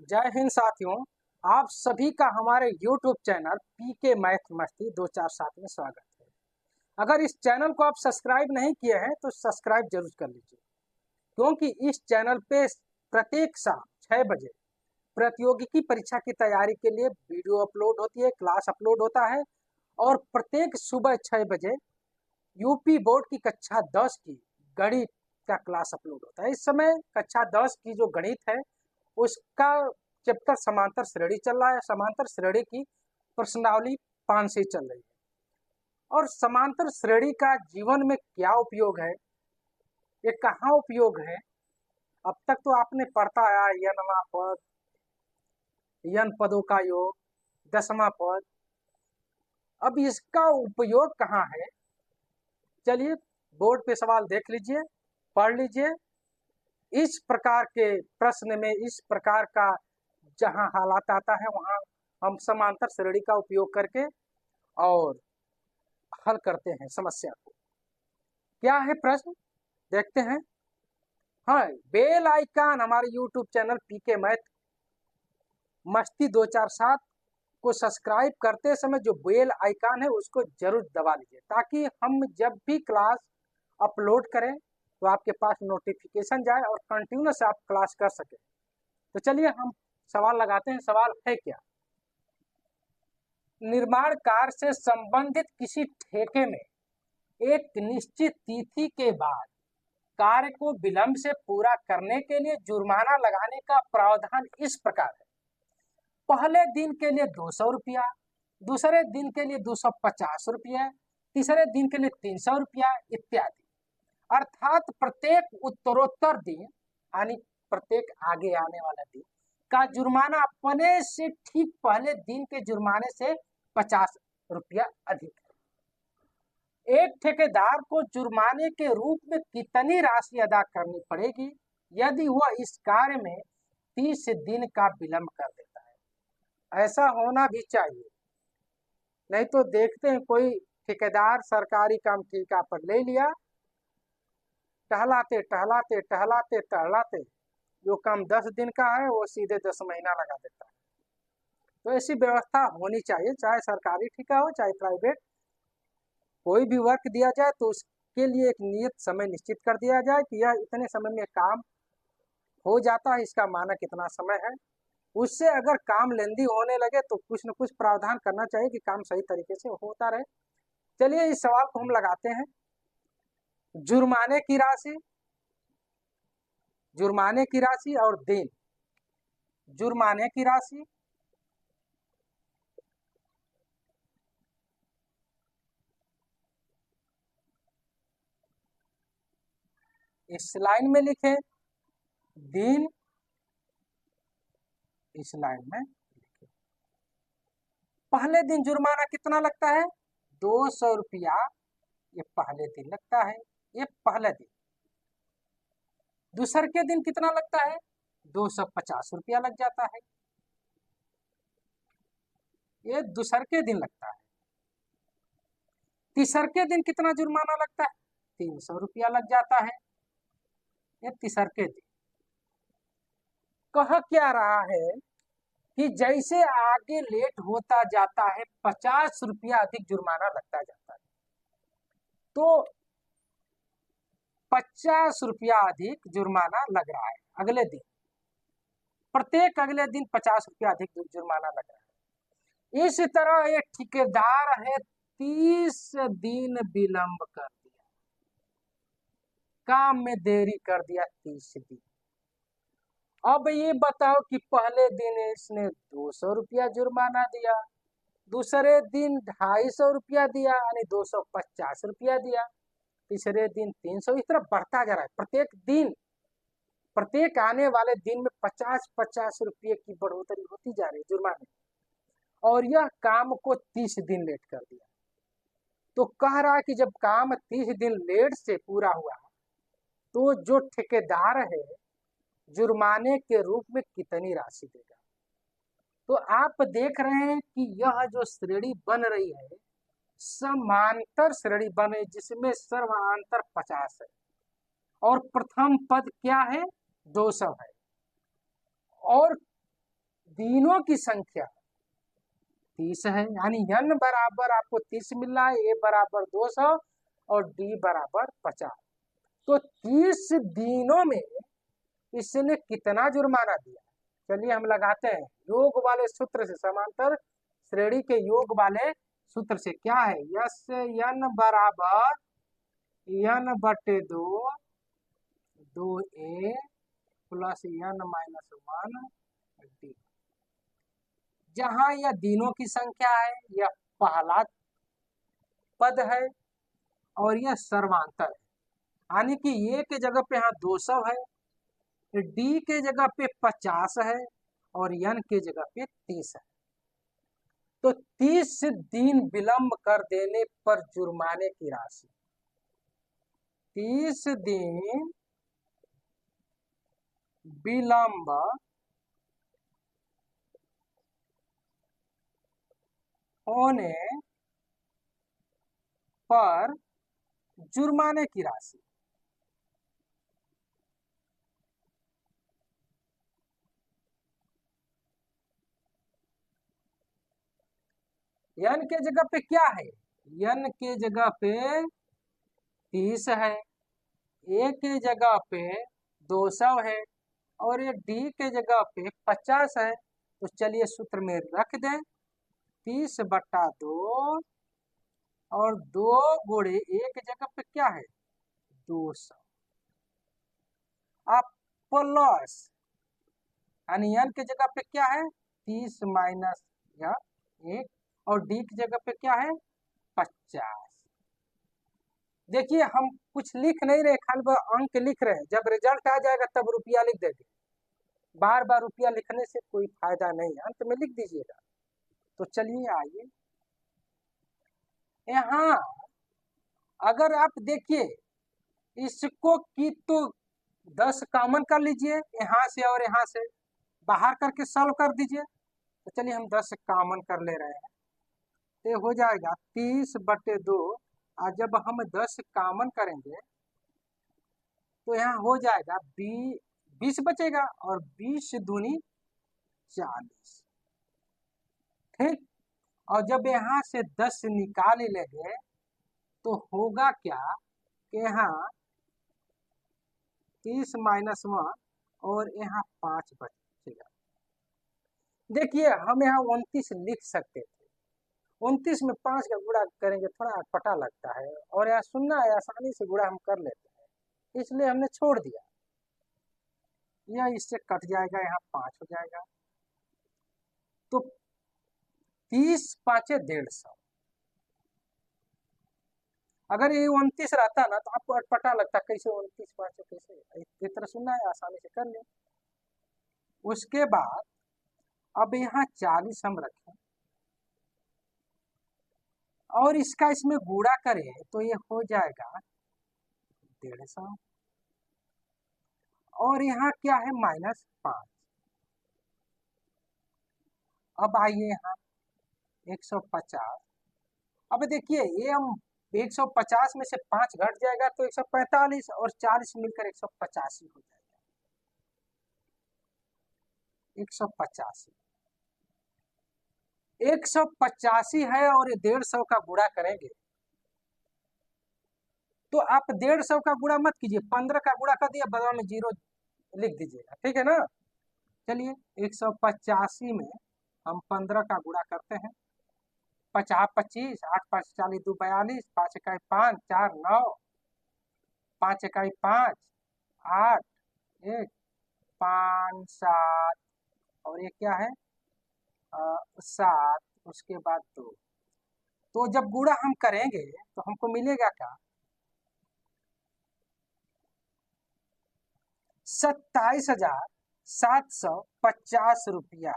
जय हिंद साथियों। आप सभी का हमारे YouTube चैनल पीके मैथ मस्ती 247 में स्वागत है। अगर इस चैनल को आप सब्सक्राइब नहीं किए हैं तो सब्सक्राइब जरूर कर लीजिए, क्योंकि इस चैनल पे प्रत्येक शाम 6 बजे प्रतियोगिकी परीक्षा की तैयारी के लिए वीडियो अपलोड होती है, क्लास अपलोड होता है और प्रत्येक सुबह 6 बजे यूपी बोर्ड की कक्षा 10 की गणित का क्लास अपलोड होता है। इस समय कक्षा 10 की जो गणित है उसका चैप्टर समांतर श्रेणी चल रहा है। समांतर श्रेणी की प्रश्नावली 5 से चल रही है और समांतर श्रेणी का जीवन में क्या उपयोग है, ये कहाँ उपयोग है। अब तक तो आपने पढ़ता आया यनवा पद, यन पदों का योग, दसवां पद। अब इसका उपयोग कहाँ है, चलिए बोर्ड पे सवाल देख लीजिए, पढ़ लीजिए। इस प्रकार के प्रश्न में इस प्रकार का जहां हालात आता है वहां हम समांतर श्रेणी का उपयोग करके और हल करते हैं समस्या को। क्या है प्रश्न, देखते हैं। हाँ, बेल आइकन हमारे YouTube चैनल पीके मैथ मस्ती 247 को सब्सक्राइब करते समय जो बेल आइकन है उसको जरूर दबा लीजिए, ताकि हम जब भी क्लास अपलोड करें तो आपके पास नोटिफिकेशन जाए और कंटिन्यूस आप क्लास कर सके। तो चलिए हम सवाल लगाते हैं। सवाल है क्या, निर्माण कार्य से संबंधित किसी ठेके में एक निश्चित तिथि के बाद कार्य को विलंब से पूरा करने के लिए जुर्माना लगाने का प्रावधान इस प्रकार है। पहले दिन के लिए 200 रुपया, दूसरे दिन के लिए 250 रुपया, तीसरे दिन के लिए 300 रुपया इत्यादि। अर्थात प्रत्येक उत्तरोत्तर दिन यानी प्रत्येक आगे आने वाला दिन का जुर्माना अपने से ठीक पहले दिन के जुर्माने से 50 रुपया अधिक है। एक ठेकेदार को जुर्माने के रूप में कितनी राशि अदा करनी पड़ेगी यदि वह इस कार्य में 30 दिन का विलंब कर देता है। ऐसा होना भी चाहिए, नहीं तो देखते हैं कोई ठेकेदार सरकारी काम ठेका पर ले लिया, टहलाते टहलाते टहलाते टहलाते जो काम 10 दिन का है वो सीधे 10 महीना लगा देता है। तो ऐसी व्यवस्था होनी चाहिए, चाहे सरकारी ठेका हो चाहे प्राइवेट। कोई भी वर्क दिया जाए तो उसके लिए एक नियत समय निश्चित कर दिया जाए कि यह इतने समय में काम हो जाता है, इसका मानक कितना समय है। उससे अगर काम लेंदी होने लगे तो कुछ न कुछ प्रावधान करना चाहिए कि काम सही तरीके से होता रहे। चलिए इस सवाल को हम लगाते हैं। जुर्माने की राशि, जुर्माने की राशि और दिन। जुर्माने की राशि इस लाइन में लिखे, दिन इस लाइन में लिखे। पहले दिन जुर्माना कितना लगता है, 200 रुपया, ये पहले दिन लगता है, ये पहले दिन। दूसरे के दिन कितना लगता है, 250 रुपया लग जाता है, ये दूसरे के दिन लगता है। तीसरे के दिन कितना जुर्माना लगता है, 300 रुपया लग जाता है, ये तीसरे के दिन। कह क्या रहा है कि जैसे आगे लेट होता जाता है 50 रुपया अधिक जुर्माना लगता जाता है, तो 50 रुपया अधिक जुर्माना लग रहा है अगले दिन। प्रत्येक अगले दिन 50 रुपया अधिक जुर्माना लग रहा है। इस तरह एक ठेकेदार है 30 दिन विलंब कर दिया, काम में देरी कर दिया 30 दिन। अब ये बताओ कि पहले दिन इसने 200 रुपया जुर्माना दिया, दूसरे दिन 250 रुपया दिया यानी 250 रुपया दिया, तीसरे दिन 300, इस तरह बढ़ता जा रहा है। प्रत्येक दिन, प्रत्येक आने वाले दिन में 50-50 रुपये की बढ़ोतरी होती जा रही है जुर्माने, और यह काम को 30 दिन लेट कर दिया। तो कह रहा है कि जब काम 30 दिन लेट से पूरा हुआ तो जो ठेकेदार है जुर्माने के रूप में कितनी राशि देगा। तो आप देख रहे हैं कि यह जो श्रेणी बन रही है समांतर श्रेणी बन रही, जिसमें सर्वांतर 50 है और प्रथम पद क्या है, 200 है, और दिनों की संख्या 30 है, यानी n बराबर आपको 30 मिल रहा है, a बराबर 200 और d बराबर 50। तो 30 दिनों में इसने कितना जुर्माना दिया? चलिए हम लगाते हैं योग वाले सूत्र से, समांतर श्रेणी के योग वाले सूत्र से। क्या है? यस n बराबर n बटे 2 2a plus n minus 1 d। जहां यह दिनों की संख्या है, यह पहला पद है और यह सर्वांतर है, यानी कि a के जगह पे यहाँ 200 है, d के जगह पे 50 है और n के जगह पे 30 है। तो 30 दिन विलंब कर देने पर जुर्माने की राशि, 30 दिन विलंब होने पर जुर्माने की राशि, n के जगह पे क्या है? n के जगह पे 30 है, a के जगह पे 200 है और ये d के जगह पे 50 है। तो चलिए सूत्र में रख दें 30 बटा 2 और 2 गुणे a के जगह पे क्या है? 200। अब प्लस यानी n के जगह पे क्या है? 30 माइनस या 1 और d की जगह पे क्या है? 50। देखिए हम कुछ लिख नहीं रहे, खाली अंक लिख रहे हैं। जब रिजल्ट आ जाएगा तब रुपया लिख देंगे, बार बार रुपया लिखने से कोई फायदा नहीं है, अंत में लिख दीजिएगा। तो चलिए आइए यहाँ, अगर आप देखिए इसको की तो 10 कॉमन कर लीजिए, यहाँ से और यहाँ से बाहर करके सॉल्व कर दीजिए। तो चलिए हम 10 कॉमन कर ले रहे हैं, तो हो जाएगा 30 बटे 2। और जब हम 10 कॉमन करेंगे तो यहाँ हो जाएगा 20 बचेगा और 20 दूनी 40। ठीक, और जब यहाँ से 10 निकाल लेंगे तो होगा क्या कि यहाँ 30 माइनस 1 और यहाँ 5 बचेगा। देखिए हम यहाँ 29 लिख सकते थे, 29 में 5 का गुणा करेंगे थोड़ा अटपटा लगता है, और यहाँ सुनना है आसानी से गुणा हम कर लेते हैं, इसलिए हमने छोड़ दिया। यह इससे कट जाएगा, यहाँ 5 हो जाएगा। तो 30 पाँचे 150। अगर ये 29 रहता ना तो आपको अटपटा लगता, कैसे 29 पाँचे कैसे, इस तरह सुनना है आसानी से कर ले। उसके बाद अब यहाँ 40 हम रखें और इसका इसमें गुणा करें तो ये हो जाएगा 150 और यहाँ क्या है? -5। अब आइए यहाँ 150। अब देखिए ये हम 150 में से 5 घट जाएगा तो 145 और 40 मिलकर 185 हो जाएगा। 185 185 है और ये 150 का गुणा करेंगे तो आप 150 का गुणा मत कीजिए, 15 का गुणा कर दिया, बदला में 0 लिख दीजिएगा, ठीक है ना। चलिए 185 में हम 15 का गुणा करते हैं। 50 25, 8 5 40 2 42, 5 इकाई 5 4 9, 5 इकाई 5 8 1 5 7 और ये क्या है 7, उसके बाद 2। तो जब गुणा हम करेंगे तो हमको मिलेगा क्या? 27,750 रुपया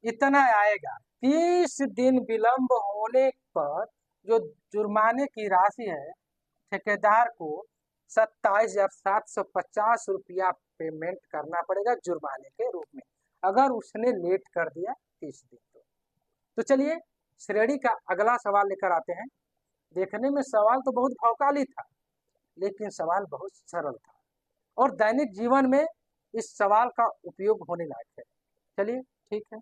इतना आएगा। 30 दिन विलंब होने पर जो जुर्माने की राशि है, ठेकेदार को 27,750 रुपया पेमेंट करना पड़ेगा जुर्माने के रूप में, अगर उसने लेट कर दिया 30 दिन तो चलिए श्रेणी का अगला सवाल लेकर आते हैं। देखने में सवाल तो बहुत भौकाली था, लेकिन सवाल बहुत सरल था और दैनिक जीवन में इस सवाल का उपयोग होने लायक है। चलिए ठीक है।